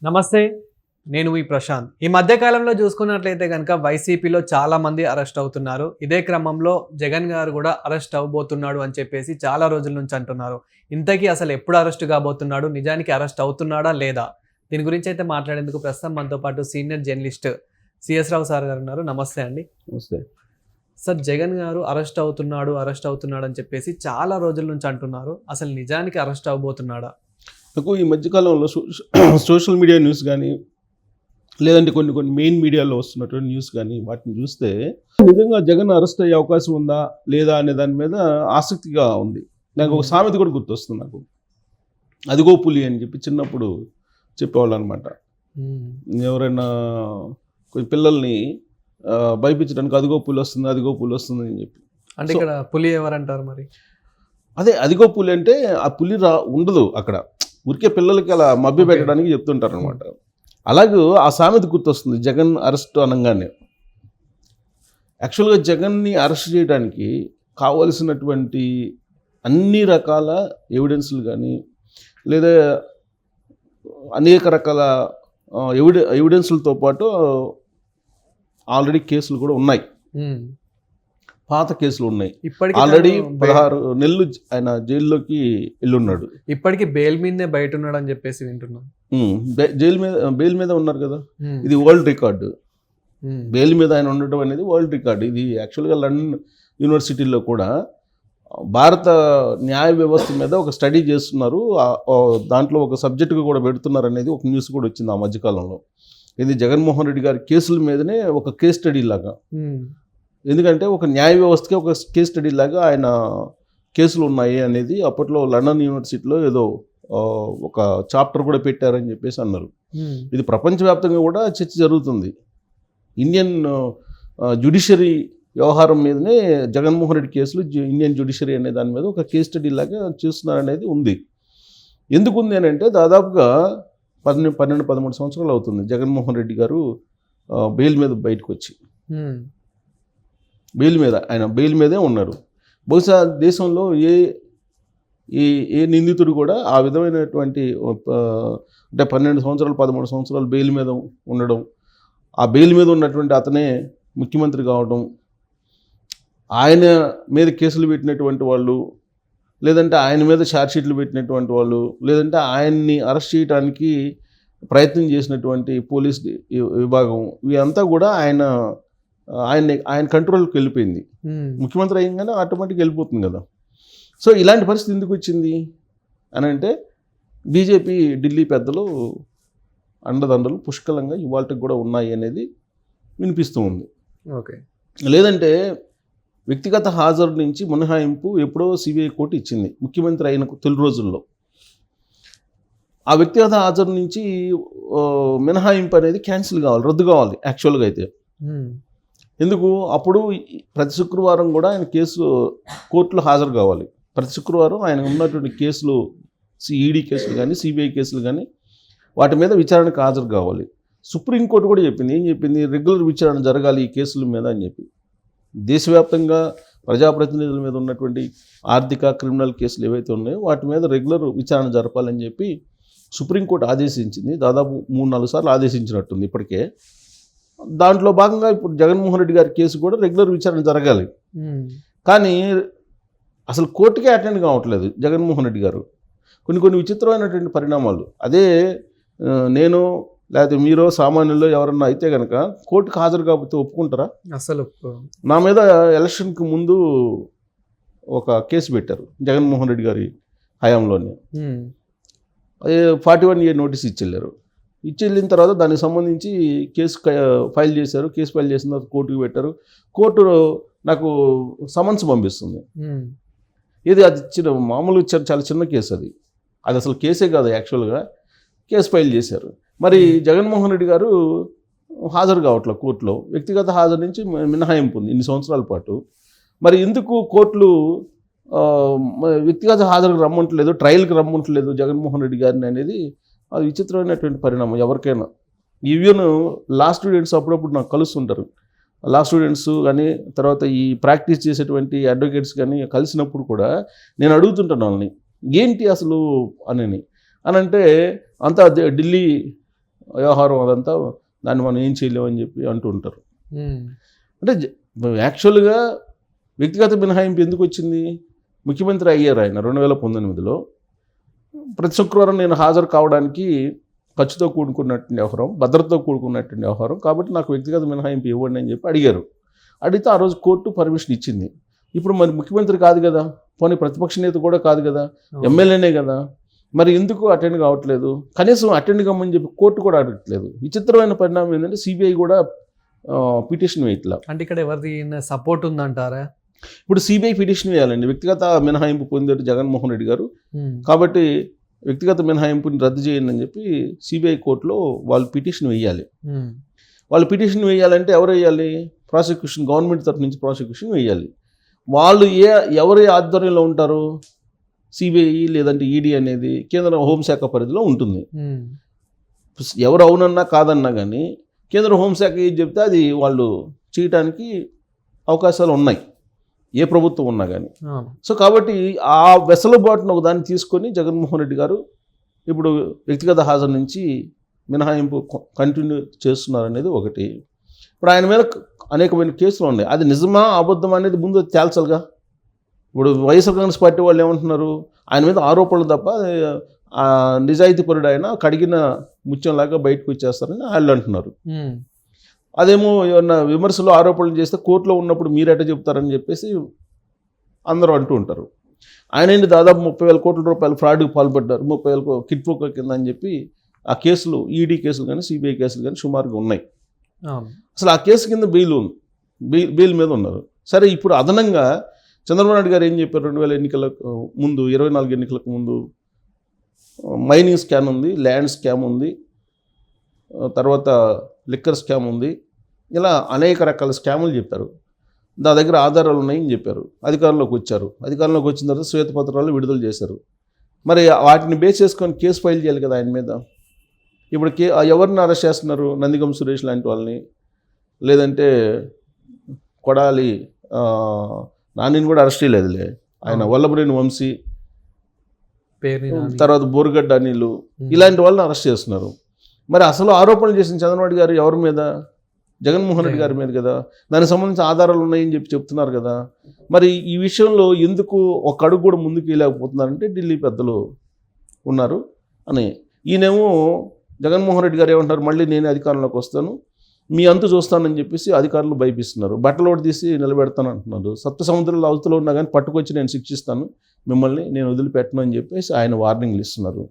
నమస్తే. నేను మీ ప్రశాంత్. ఈ మధ్య కాలంలో చూసుకున్నట్లయితే గనక వైసీపీలో చాలా మంది అరెస్ట్ అవుతున్నారు. ఇదే క్రమంలో జగన్ గారు కూడా అరెస్ట్ అవ్వబోతున్నాడు అని చెప్పేసి చాలా రోజుల నుంచి అంటున్నారు. ఇంతకీ అసలు ఎప్పుడు అరెస్ట్ కాబోతున్నాడు? నిజానికి అరెస్ట్ అవుతున్నాడా లేదా? దీని గురించి అయితే మాట్లాడేందుకు ప్రస్తుతం మనతో పాటు సీనియర్ జర్నలిస్ట్ సిఎస్ రావు సార్ గారు ఉన్నారు. నమస్తే అండి. నమస్తే సార్, జగన్ గారు అరెస్ట్ అవుతున్నాడు అని చెప్పేసి చాలా రోజుల నుంచి అంటున్నారు. అసలు నిజానికి అరెస్ట్ అవ్వబోతున్నాడా? నాకు ఈ మధ్యకాలంలో సోషల్ మీడియా న్యూస్ కానీ లేదంటే కొన్ని మెయిన్ మీడియాలో వస్తున్నటువంటి న్యూస్ కానీ వాటిని చూస్తే నిజంగా జగన్ అరెస్ట్ అయ్యే అవకాశం ఉందా లేదా అనే దాని మీద ఆసక్తిగా ఉంది. నాకు ఒక సామెత కూడా గుర్తొస్తుంది. నాకు అదిగో పులి అని చెప్పి చిన్నప్పుడు చెప్పేవాళ్ళు అనమాట. ఎవరైనా కొన్ని పిల్లల్ని భయపించడానికి అదిగో పులి వస్తుంది అని చెప్పి. అంటే ఇక్కడ పులి ఎవరంటారు మరి? అదే అదిగో పులి అంటే ఆ పులి ఉండదు అక్కడ, ఊరికే పిల్లలకి అలా మభ్య పెట్టడానికి చెప్తుంటారు అనమాట. అలాగే ఆ సామెత గుర్తొస్తుంది జగన్ అరెస్ట్ అనగానే. యాక్చువల్గా జగన్ని అరెస్ట్ చేయడానికి కావలసినటువంటి అన్ని రకాల ఎవిడెన్స్లు కానీ లేదా అనేక రకాల ఎవిడెన్స్లతో పాటు ఆల్రెడీ కేసులు కూడా ఉన్నాయి, పాత కేసులు ఉన్నాయి. ఆల్రెడీ 16 నెలలు ఆయన జైల్లోకి వెళ్ళున్నాడు. ఇప్పటికీ బెయిల్ మీదనే బయట ఉన్నాడు అని చెప్పేసి వింటున్నాం. బెయిల్ మీద ఉన్నారు కదా, ఇది వరల్డ్ రికార్డు. బెయిల్ మీద ఆయన ఉండటం అనేది వరల్డ్ రికార్డు. ఇది యాక్చువల్గా లండన్ యూనివర్సిటీలో కూడా భారత న్యాయ వ్యవస్థ మీద ఒక స్టడీ చేస్తున్నారు, దాంట్లో ఒక సబ్జెక్టుగా కూడా పెడుతున్నారు అనేది ఒక న్యూస్ కూడా వచ్చింది ఆ మధ్యకాలంలో. ఇది జగన్మోహన్ రెడ్డి గారి కేసుల మీదనే ఒక కేస్ స్టడీ లాగా. ఎందుకంటే ఒక న్యాయ వ్యవస్థకి ఒక కేస్ స్టడీ లాగా ఆయన కేసులు ఉన్నాయి అనేది అప్పట్లో లండన్ యూనివర్సిటీలో ఏదో ఒక చాప్టర్ కూడా పెట్టారని చెప్పేసి అన్నారు. ఇది ప్రపంచవ్యాప్తంగా కూడా చర్చ జరుగుతుంది. ఇండియన్ జ్యుడిషియరీ వ్యవహారం మీదనే జగన్మోహన్ రెడ్డి కేసులు, ఇండియన్ జ్యుడిషియరీ అనే దాని మీద ఒక కేస్ స్టడీ లాగా చూస్తున్నారనేది ఉంది. ఎందుకు ఉంది అని అంటే దాదాపుగా 12-13 సంవత్సరాలు అవుతుంది జగన్మోహన్ రెడ్డి గారు బెయిల్ మీద బయటకు వచ్చి. ఆయన బెయిల్ మీదే ఉన్నారు. బహుశా దేశంలో ఏ నిందితుడు కూడా ఆ విధమైనటువంటి అంటే 12 సంవత్సరాలు 13 సంవత్సరాలు బెయిల్ మీద ఉండడం, ఆ బెయిల్ మీద ఉన్నటువంటి అతనే ముఖ్యమంత్రి కావడం, ఆయన మీద కేసులు పెట్టినటువంటి వాళ్ళు, లేదంటే ఆయన మీద ఛార్జ్షీట్లు పెట్టినటువంటి వాళ్ళు, లేదంటే ఆయన్ని అరెస్ట్ చేయడానికి ప్రయత్నం చేసినటువంటి పోలీస్ విభాగం, ఇవంతా కూడా ఆయన కంట్రోల్కి వెళ్ళిపోయింది. ముఖ్యమంత్రి అయ్యంగానే ఆటోమేటిక్గా వెళ్ళిపోతుంది కదా. సో ఇలాంటి పరిస్థితి ఎందుకు వచ్చింది అని అంటే బీజేపీ ఢిల్లీ పెద్దలు అండదండలు పుష్కలంగా ఇవాళకి కూడా ఉన్నాయి అనేది వినిపిస్తూ ఉంది. ఓకే, లేదంటే వ్యక్తిగత హాజరు నుంచి మినహాయింపు ఎప్పుడో సిబిఐ కోర్టు ఇచ్చింది ముఖ్యమంత్రి అయిన తొలి రోజుల్లో. ఆ వ్యక్తిగత హాజరు నుంచి మినహాయింపు అనేది క్యాన్సిల్ కావాలి, రద్దు కావాలి యాక్చువల్గా అయితే. ఎందుకు? అప్పుడు ప్రతి శుక్రవారం కూడా ఆయన కేసు కోర్టులో హాజరు కావాలి. ప్రతి శుక్రవారం ఆయన ఉన్నటువంటి కేసులు, ఈడీ కేసులు కానీ సిబిఐ కేసులు కానీ వాటి మీద విచారణకు హాజరు కావాలి. సుప్రీంకోర్టు కూడా చెప్పింది. ఏం చెప్పింది? రెగ్యులర్ విచారణ జరగాలి ఈ కేసుల మీద అని చెప్పి. దేశవ్యాప్తంగా ప్రజాప్రతినిధుల మీద ఉన్నటువంటి ఆర్థిక క్రిమినల్ కేసులు ఏవైతే ఉన్నాయో వాటి మీద రెగ్యులర్ విచారణ జరపాలని చెప్పి సుప్రీంకోర్టు ఆదేశించింది. దాదాపు 3-4 సార్లు ఆదేశించినట్టుంది ఇప్పటికే. దాంట్లో భాగంగా ఇప్పుడు జగన్మోహన్ రెడ్డి గారి కేసు కూడా రెగ్యులర్ విచారణ జరగాలి. కానీ అసలు కోర్టుకే అటెండ్ కావట్లేదు జగన్మోహన్ రెడ్డి గారు. కొన్ని విచిత్రమైనటువంటి పరిణామాలు. అదే నేను లేకపోతే మీరు సామాన్యుల్లో ఎవరన్నా అయితే కనుక కోర్టుకు హాజరు కాకపోతే ఒప్పుకుంటారా? అసలు నా మీద ఎలక్షన్కి ముందు ఒక కేసు పెట్టారు జగన్మోహన్ రెడ్డి గారి హయాంలోనే. 41A notice ఇచ్చెళ్ళారు. ఇచ్చెళ్ళిన తర్వాత దానికి సంబంధించి కేసు ఫైల్ చేశారు. కేసు ఫైల్ చేసిన తర్వాత కోర్టుకు పెట్టారు. కోర్టు నాకు సమన్స్ పంపిస్తుంది. ఇది అది మామూలు చాలా చిన్న కేసు. అది అసలు కేసే కాదు యాక్చువల్గా. కేసు ఫైల్ చేశారు. మరి జగన్మోహన్ రెడ్డి గారు హాజరు కావట్లే కోర్టులో. వ్యక్తిగత హాజరు నుంచి మినహాయింపు ఉంది ఇన్ని సంవత్సరాల పాటు. మరి ఎందుకు కోర్టులు వ్యక్తిగత హాజరుకు రమ్మంటలేదు, ట్రయల్కి రమ్మంటలేదు జగన్మోహన్ రెడ్డి గారిని అనేది అది విచిత్రమైనటువంటి పరిణామం ఎవరికైనా. ఈవెన్ లా స్టూడెంట్స్ అప్పుడప్పుడు నాకు కలుస్తుంటారు. లా స్టూడెంట్స్ కానీ తర్వాత ఈ ప్రాక్టీస్ చేసేటువంటి అడ్వకేట్స్ కానీ కలిసినప్పుడు కూడా నేను అడుగుతుంటాను వాళ్ళని, ఏంటి అసలు అని అంటే అంతా ఢిల్లీ వ్యవహారం అదంతా, దాన్ని మనం ఏం చేయలేమని చెప్పి అంటూ ఉంటారు. ఉమ్, అంటే యాక్చువల్గా వ్యక్తిగత మినహాయింపు ఎందుకు వచ్చింది? ముఖ్యమంత్రి అయ్యారు ఆయన 2019లో. ప్రతి శుక్రవారం నేను హాజరు కావడానికి ఖర్చుతో కూడుకున్నటువంటి వ్యవహారం, భద్రతతో కూడుకున్నటువంటి వ్యవహారం, కాబట్టి నాకు వ్యక్తిగత మినహాయింపు ఇవ్వండి అని చెప్పి అడిగారు. అడిగితే ఆ రోజు కోర్టు పర్మిషన్ ఇచ్చింది. ఇప్పుడు మరి ముఖ్యమంత్రి కాదు కదా, పోనీ ప్రతిపక్ష నేత కూడా కాదు కదా, ఎమ్మెల్యేనే కదా, మరి ఎందుకు అటెండ్ కావట్లేదు? కనీసం అటెండ్ కమ్మని చెప్పి కోర్టు కూడా అడగట్లేదు. విచిత్రమైన పరిణామం ఏంటంటే సిబిఐ కూడా పిటిషన్ వేయట్లా. అంటే ఇక్కడ ఎవరిది సపోర్ట్ ఉందంటారా? ఇప్పుడు సిబిఐ పిటిషన్ వేయాలండి, వ్యక్తిగత మినహాయింపు పొందారు జగన్మోహన్ రెడ్డి గారు, కాబట్టి వ్యక్తిగత మినహాయింపుని రద్దు చేయండి అని చెప్పి సిబిఐ కోర్టులో వాళ్ళు పిటిషన్ వేయాలి. వాళ్ళు పిటిషన్ వేయాలంటే ఎవరు వేయాలి? ప్రాసిక్యూషన్, గవర్నమెంట్ తరఫు నుంచి ప్రాసిక్యూషన్ వేయాలి. వాళ్ళు ఎవరి ఆధ్వర్యంలో ఉంటారు? సిబిఐ లేదంటే ఈడీ అనేది కేంద్ర హోంశాఖ పరిధిలో ఉంటుంది. ఎవరు అవునన్నా కాదన్నా కానీ కేంద్ర హోంశాఖ ఏది చెప్తే అది వాళ్ళు చేయటానికి అవకాశాలు ఉన్నాయి, ఏ ప్రభుత్వం ఉన్నా కానీ. సో కాబట్టి ఆ వెసులుబాటును ఒక దాన్ని తీసుకొని జగన్మోహన్ రెడ్డి గారు ఇప్పుడు వ్యక్తిగత హాజరు నుంచి మినహాయింపు కంటిన్యూ చేస్తున్నారు అనేది ఒకటి. ఇప్పుడు ఆయన మీద అనేకమైన కేసులు ఉన్నాయి, అది నిజమా అబద్ధమా అనేది ముందు తేల్చాలిగా. ఇప్పుడు వైఎస్ఆర్ కాంగ్రెస్ పార్టీ వాళ్ళు ఏమంటున్నారు? ఆయన మీద ఆరోపణలు తప్ప నిజాయితీపరుడు ఆయన కడిగిన ముత్యంలాగా బయటకు వచ్చేస్తారని వాళ్ళు అంటున్నారు. అదేమో ఏమన్నా విమర్శలు ఆరోపణలు చేస్తే కోర్టులో ఉన్నప్పుడు మీరెట చెప్తారని చెప్పేసి అందరూ అంటూ ఉంటారు. ఆయన ఏంటి దాదాపు 30,000 కోట్ల రూపాయలు ఫ్రాడ్కి పాల్పడ్డారు, 30,000 కిట్ పోక కింద అని చెప్పి ఆ కేసులు, ఈడీ కేసులు కానీ సిబిఐ కేసులు కానీ సుమారుగా ఉన్నాయి. అసలు ఆ కేసు కింద బెయిల్ మీద ఉన్నారు. సరే, ఇప్పుడు అదనంగా చంద్రబాబు నాయుడు గారు ఏం చెప్పారు? 2000 ఎన్నికలకు ముందు, 24 ఎన్నికలకు ముందు మైనింగ్ స్కామ్ ఉంది, ల్యాండ్ స్కామ్ ఉంది, తర్వాత లిక్కర్ స్కామ్ ఉంది, ఇలా అనేక రకాల స్కాములు చెప్పారు. నా దగ్గర ఆధారాలు ఉన్నాయని చెప్పారు. అధికారంలోకి వచ్చారు. అధికారంలోకి వచ్చిన తర్వాత శ్వేతపత్రాలు విడుదల చేశారు. మరి వాటిని బేస్ చేసుకొని కేసు ఫైల్ చేయాలి కదా ఆయన మీద. ఇప్పుడు ఎవరిని అరెస్ట్ చేస్తున్నారు? నందిగం సురేష్ లాంటి వాళ్ళని, లేదంటే కొడాలి నానిని కూడా అరెస్ట్ చేయలేదులే, ఆయన వల్లభనేని వంశీ, తర్వాత బోరుగడ్డ అనిలు, ఇలాంటి వాళ్ళని అరెస్ట్ చేస్తున్నారు. మరి అసలు ఆరోపణలు చేసిన చంద్రబాబు గారు ఎవరి మీద? జగన్మోహన్ రెడ్డి గారి మీద కదా. దానికి సంబంధించిన ఆధారాలు ఉన్నాయని చెప్పి చెప్తున్నారు కదా. మరి ఈ విషయంలో ఎందుకు ఒక అడుగు కూడా ముందుకు వెళ్ళకపోతున్నారంటే ఢిల్లీ పెద్దలు ఉన్నారు అని. ఈయనేమో జగన్మోహన్ రెడ్డి గారు ఏమంటారు? మళ్ళీ నేను అధికారంలోకి వస్తాను, మీ అంతు చూస్తానని చెప్పేసి అధికారులు భయపిస్తున్నారు. బట్టలు ఒకటి తీసి నిలబెడతాను అంటున్నారు. సప్త సముద్రాల అవతల ఉన్నా కానీ పట్టుకొచ్చి నేను శిక్షిస్తాను మిమ్మల్ని, నేను వదిలిపెట్టను అని చెప్పేసి ఆయన వార్నింగ్లు ఇస్తున్నారు.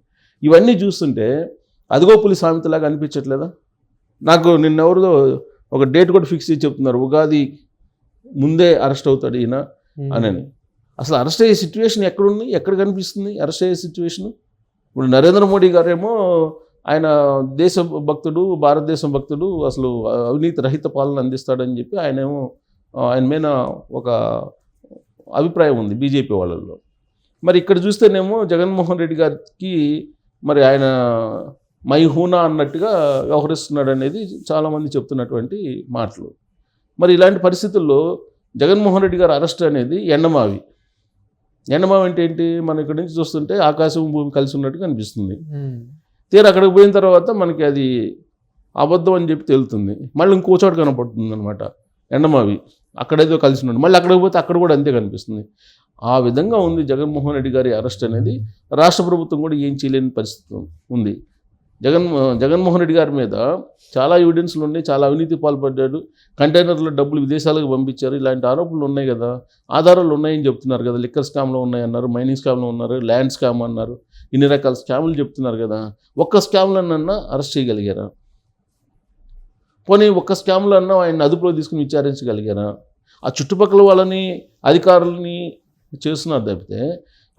ఇవన్నీ చూస్తుంటే అదిగో పులి సామెతలాగా అనిపించట్లేదా? నాకు నిన్నెవరిదో ఒక డేట్ కూడా ఫిక్స్ చేసి చెప్తున్నారు, ఉగాది ముందే అరెస్ట్ అవుతాడు ఈయన అని. అసలు అరెస్ట్ అయ్యే సిచ్యువేషన్ ఎక్కడుంది? ఎక్కడ కనిపిస్తుంది అరెస్ట్ అయ్యే సిచ్యువేషను? ఇప్పుడు నరేంద్ర మోడీ గారేమో ఆయన దేశ భక్తుడు, భారతదేశం భక్తుడు, అసలు అవినీతి రహిత పాలన అందిస్తాడని చెప్పి ఆయన మీద ఒక అభిప్రాయం ఉంది బీజేపీ వాళ్ళల్లో. మరి ఇక్కడ చూస్తేనేమో జగన్మోహన్ రెడ్డి గారికి మరి ఆయన మైహూనా అన్నట్టుగా వ్యవహరిస్తున్నాడు అనేది చాలామంది చెప్తున్నటువంటి మాటలు. మరి ఇలాంటి పరిస్థితుల్లో జగన్మోహన్ రెడ్డి గారు అరెస్ట్ అనేది ఎండమావి అంటే ఏంటి? మనం ఇక్కడి నుంచి చూస్తుంటే ఆకాశం భూమి కలిసి ఉన్నట్టు కనిపిస్తుంది. తీరా అక్కడికి పోయిన తర్వాత మనకి అది అబద్ధం అని చెప్పి తేలుతుంది. మళ్ళీ ఇంకో చోట కనపడుతుంది అనమాట ఎండమావి, అక్కడేదో కలిసి ఉన్నాడు. మళ్ళీ అక్కడికి పోతే అక్కడ కూడా అంతే కనిపిస్తుంది. ఆ విధంగా ఉంది జగన్మోహన్ రెడ్డి గారి అరెస్ట్ అనేది. రాష్ట్ర ప్రభుత్వం కూడా ఏం చేయలేని పరిస్థితి ఉంది. జగన్మోహన్ రెడ్డి గారి మీద చాలా ఎవిడెన్స్లు ఉన్నాయి, చాలా అవినీతి పాల్పడ్డాడు, కంటైనర్లో డబ్బులు విదేశాలకు పంపించారు, ఇలాంటి ఆరోపణలు ఉన్నాయి కదా, ఆధారాలు ఉన్నాయని చెప్తున్నారు కదా. లిక్కర్ స్కామ్లో ఉన్నాయన్నారు, మైనింగ్ స్కామ్లో ఉన్నారు, ల్యాండ్ స్కామ్ అన్నారు, ఇన్ని రకాల స్కాములు చెప్తున్నారు కదా. ఒక్క స్కామ్లన్నా అరెస్ట్ చేయగలిగారా? పోనీ ఒక్క స్కామ్లో అన్నా ఆయన అదుపులో తీసుకుని విచారించగలిగారా? ఆ చుట్టుపక్కల వాళ్ళని, అధికారులని చేస్తున్నారు తప్పితే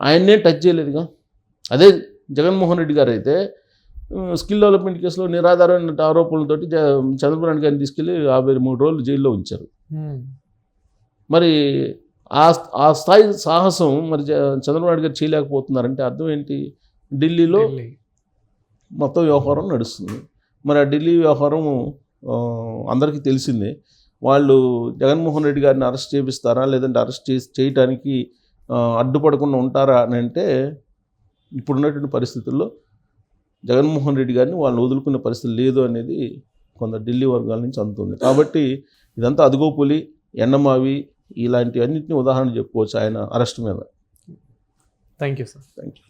ఆయన్నే టచ్ చేయలేదుగా. అదే జగన్మోహన్ రెడ్డి గారు అయితే స్కిల్ డెవలప్మెంట్ కేసులో నిరాధారమైన ఆరోపణలతోటి చంద్రబాబు నాయుడు గారిని తీసుకెళ్ళి 53 రోజులు జైల్లో ఉంచారు. మరి ఆ స్థాయి సాహసం మరి చంద్రబాబు నాయుడు గారు చేయలేకపోతున్నారంటే అర్థం ఏంటి? ఢిల్లీలో మొత్తం వ్యవహారం నడుస్తుంది. మరి ఆ ఢిల్లీ వ్యవహారం అందరికీ తెలిసిందే. వాళ్ళు జగన్మోహన్ రెడ్డి గారిని అరెస్ట్ చేపిస్తారా, లేదంటే అరెస్ట్ చేయటానికి అడ్డుపడకుండా ఉంటారా అని అంటే ఇప్పుడున్నటువంటి పరిస్థితుల్లో జగన్మోహన్ రెడ్డి గారిని వాళ్ళని వదులుకునే పరిస్థితి లేదు అనేది కొంత ఢిల్లీ వర్గాల నుంచి అందుతుంది. కాబట్టి ఇదంతా అదుగోపులి, ఎండమావి ఇలాంటి అన్నింటినీ ఉదాహరణ చెప్పుకోవచ్చు ఆయన అరెస్ట్ మీద. Thank you sir. Thank you.